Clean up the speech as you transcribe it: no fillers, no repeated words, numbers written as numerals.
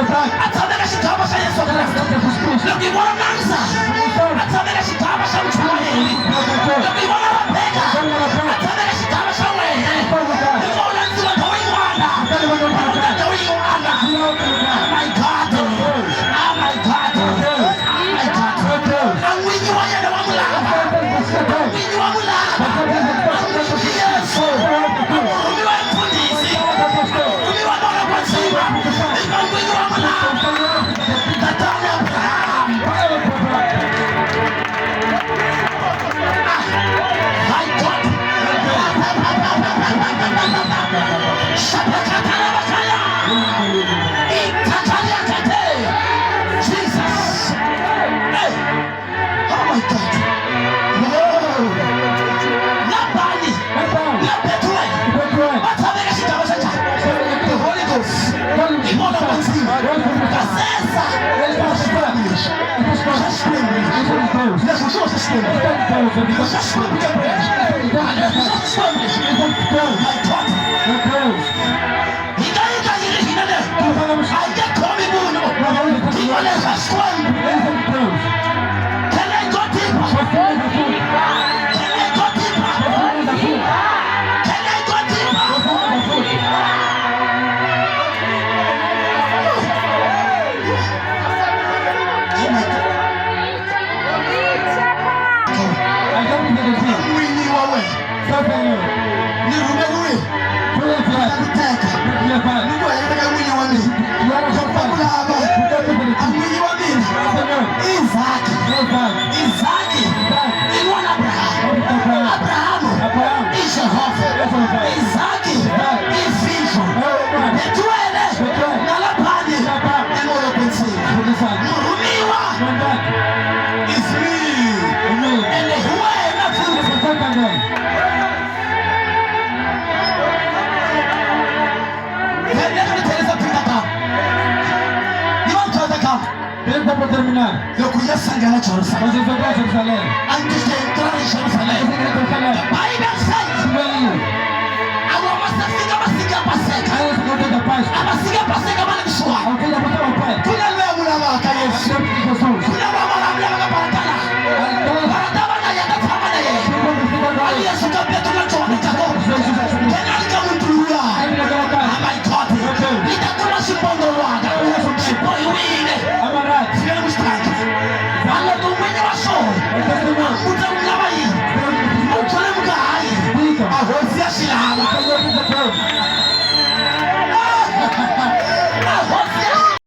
Atsameka xigaba xa Yesu Kreste. Loko hi vona Nansa, atsameka xigaba xa Muchumayeli. Loko hi vona Rebeka, atsameka xigaba xa wena. Hi vona ndzilo yin'wana, ndzilo yin'wana. My God, my God, my God. An'winyi wa yena wa mulava, an'winyi wa mulava, an'winyi Yesu, an'winyi wa mfundisi, an'winyi wa vona kwa ndzima, an'winyi wa mulava. Tatana Abraham. My God. Shabakatana bakaya. Itatalia kate. Jesus. Hey. Oh my God. Whoa. Nabani. Napetue. Matabeka shitabasacha. The Holy Ghost. Imona Manzima. Kasesa. Lo que ya salga a Jerusalén. Antes de entrar en Jerusalén, the Bible says, I want to see the